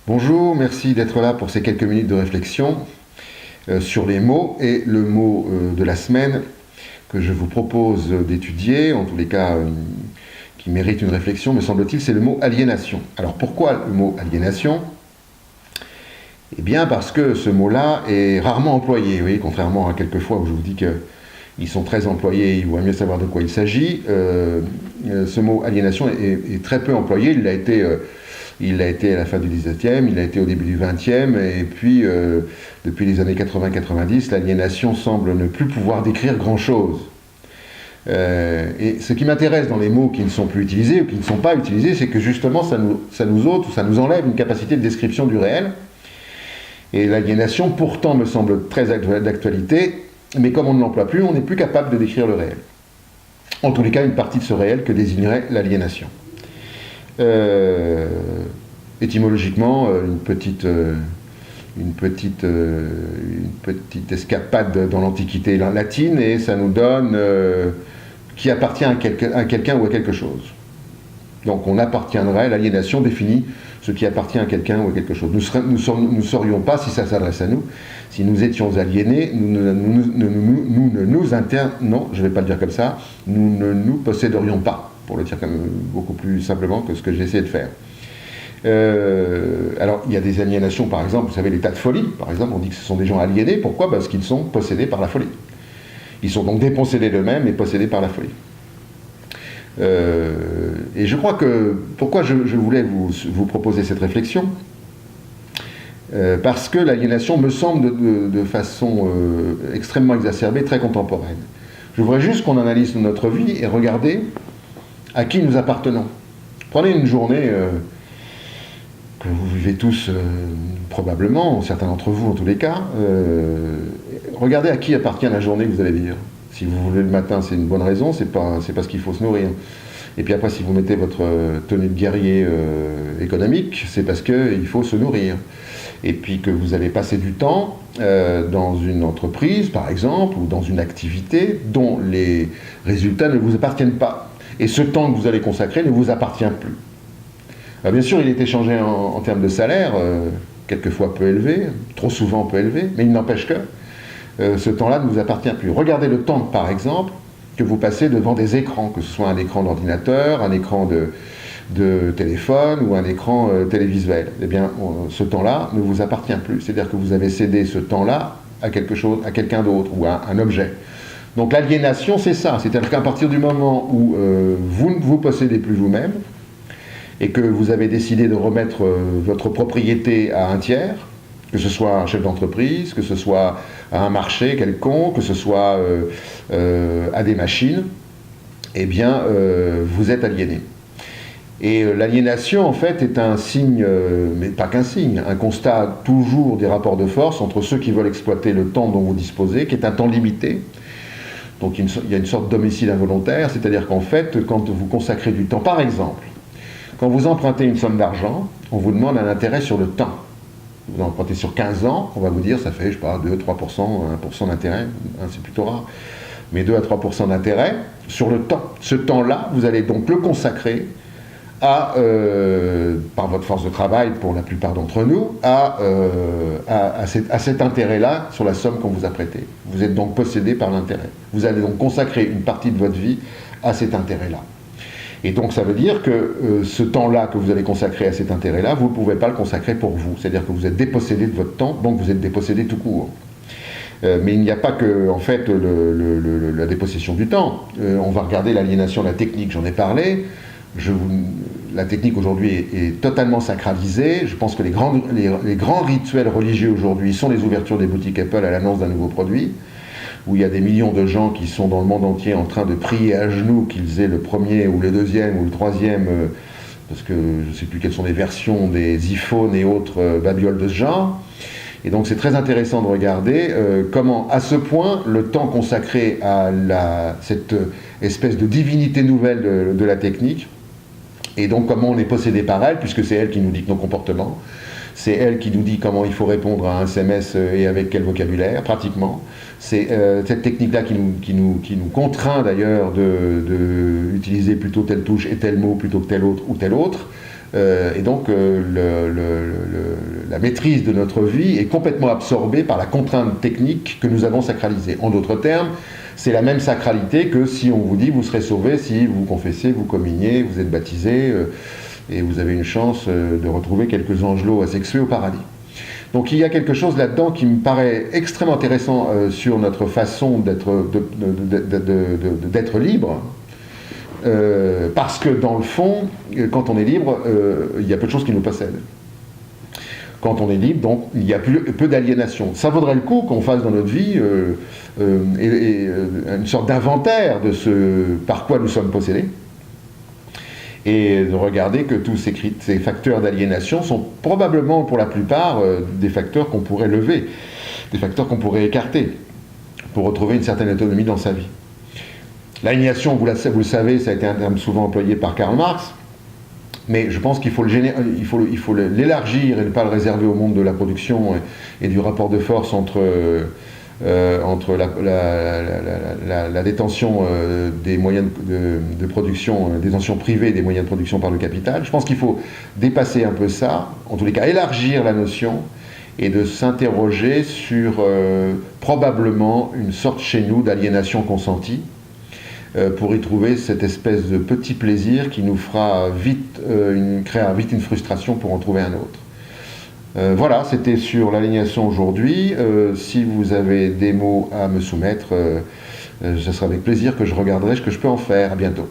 Bonjour, merci d'être là pour ces quelques minutes de réflexion sur les mots. Et le mot de la semaine que je vous propose d'étudier, en tous les cas qui mérite une réflexion, me semble-t-il, c'est le mot aliénation. Alors pourquoi le mot aliénation? Eh bien parce que ce mot-là est rarement employé, oui, contrairement à quelques fois où je vous dis qu'ils sont très employés, il vaut mieux savoir de quoi il s'agit. Ce mot aliénation est très peu employé, il l'a été à la fin du XVIIe, il l'a été au début du XXe, et puis depuis les années 80-90, l'aliénation semble ne plus pouvoir décrire grand-chose. Et ce qui m'intéresse dans les mots qui ne sont plus utilisés ou qui ne sont pas utilisés, c'est que justement ça nous ôte ou ça nous enlève une capacité de description du réel. Et l'aliénation pourtant me semble très d'actualité, mais comme on ne l'emploie plus, on n'est plus capable de décrire le réel. En tous les cas, une partie de ce réel que désignerait l'aliénation. Étymologiquement, une petite escapade dans l'Antiquité latine, et ça nous donne qui appartient à quelqu'un ou à quelque chose. Donc on appartiendrait, l'aliénation définit ce qui appartient à quelqu'un ou à quelque chose. Nous ne saurions pas, si ça s'adresse à nous, si nous étions aliénés, nous ne nous posséderions pas, pour le dire comme beaucoup plus simplement que ce que j'essaie de faire. Alors, il y a des aliénations, par exemple, vous savez, l'état de folie, par exemple, on dit que ce sont des gens aliénés. Pourquoi? Parce qu'ils sont possédés par la folie. Ils sont donc dépossédés d'eux-mêmes et possédés par la folie. Et je crois que, pourquoi je voulais vous proposer cette réflexion, parce que l'aliénation me semble de façon extrêmement exacerbée, très contemporaine. Je voudrais juste qu'on analyse notre vie et regarder à qui nous appartenons. Prenez une journée que vous vivez tous probablement, certains d'entre vous en tous les cas, regardez à qui appartient la journée que vous allez vivre. Si vous vous levez le matin, c'est une bonne raison, c'est parce qu'il faut se nourrir. Et puis après, si vous mettez votre tenue de guerrier économique, c'est parce qu'il faut se nourrir. Et puis que vous allez passer du temps dans une entreprise, par exemple, ou dans une activité dont les résultats ne vous appartiennent pas. Et ce temps que vous allez consacrer ne vous appartient plus. Alors bien sûr, il est échangé en termes de salaire, quelquefois peu élevé, trop souvent peu élevé, mais il n'empêche que ce temps-là ne vous appartient plus. Regardez le temps, par exemple, que vous passez devant des écrans, que ce soit un écran d'ordinateur, un écran de téléphone ou un écran télévisuel. Eh bien, ce temps-là ne vous appartient plus. C'est-à-dire que vous avez cédé ce temps-là à quelque chose, à quelqu'un d'autre ou à un objet. Donc l'aliénation, c'est ça. C'est-à-dire qu'à partir du moment où vous ne vous possédez plus vous-même et que vous avez décidé de remettre votre propriété à un tiers, que ce soit un chef d'entreprise, que ce soit à un marché quelconque, que ce soit à des machines, eh bien, vous êtes aliéné. Et l'aliénation, en fait, est un signe, mais pas qu'un signe, un constat toujours des rapports de force entre ceux qui veulent exploiter le temps dont vous disposez, qui est un temps limité. Donc il y a une sorte d'homicide involontaire, c'est-à-dire qu'en fait, quand vous consacrez du temps, par exemple, quand vous empruntez une somme d'argent, on vous demande un intérêt sur le temps. Vous empruntez sur 15 ans, on va vous dire, ça fait, je sais pas, 2, 3%, 1% d'intérêt, c'est plutôt rare, mais 2 à 3% d'intérêt sur le temps. Ce temps-là, vous allez donc le consacrer par votre force de travail, pour la plupart d'entre nous, à cet intérêt-là sur la somme qu'on vous a prêtée. Vous êtes donc possédé par l'intérêt. Vous allez donc consacrer une partie de votre vie à cet intérêt-là. Et donc ça veut dire que ce temps-là que vous allez consacrer à cet intérêt-là, vous ne pouvez pas le consacrer pour vous. C'est-à-dire que vous êtes dépossédé de votre temps, donc vous êtes dépossédé tout court. Mais il n'y a pas que, en fait, la dépossession du temps. On va regarder l'aliénation de la technique, j'en ai parlé. La technique aujourd'hui est totalement sacralisée. Je pense que les grands rituels religieux aujourd'hui sont les ouvertures des boutiques Apple à l'annonce d'un nouveau produit, où il y a des millions de gens qui sont dans le monde entier en train de prier à genoux qu'ils aient le premier ou le deuxième ou le troisième, parce que je ne sais plus quelles sont les versions des iPhones et autres babioles de ce genre. Et donc c'est très intéressant de regarder comment, à ce point, le temps consacré à cette espèce de divinité nouvelle de la technique, et donc comment on est possédé par elle, puisque c'est elle qui nous dicte nos comportements, c'est elle qui nous dit comment il faut répondre à un SMS et avec quel vocabulaire, pratiquement. C'est cette technique-là qui nous contraint d'ailleurs d'utiliser plutôt telle touche et tel mot plutôt que tel autre ou tel autre. Et donc la maîtrise de notre vie est complètement absorbée par la contrainte technique que nous avons sacralisée. En d'autres termes, c'est la même sacralité que si on vous dit vous serez sauvé si vous confessez, vous communiez, vous êtes baptisé, et vous avez une chance de retrouver quelques angelots asexués au paradis. Donc il y a quelque chose là-dedans qui me paraît extrêmement intéressant sur notre façon d'être libre, parce que dans le fond, quand on est libre, il y a peu de choses qui nous possèdent. Quand on est libre, donc il y a peu d'aliénation. Ça vaudrait le coup qu'on fasse dans notre vie une sorte d'inventaire de ce par quoi nous sommes possédés, et de regarder que tous ces facteurs d'aliénation sont probablement, pour la plupart, des facteurs qu'on pourrait lever, des facteurs qu'on pourrait écarter, pour retrouver une certaine autonomie dans sa vie. L'aliénation, vous le savez, ça a été un terme souvent employé par Karl Marx, mais je pense qu'il faut l'élargir et ne pas le réserver au monde de la production et du rapport de force entre la détention des moyens de production, détention privée des moyens de production par le capital. Je pense qu'il faut dépasser un peu ça, en tous les cas élargir la notion, et de s'interroger sur probablement une sorte chez nous d'aliénation consentie, pour y trouver cette espèce de petit plaisir qui nous fera créera vite une frustration pour en trouver un autre. Voilà, c'était sur l'aliénation aujourd'hui. Si vous avez des mots à me soumettre, ce sera avec plaisir que je regarderai ce que je peux en faire. À bientôt.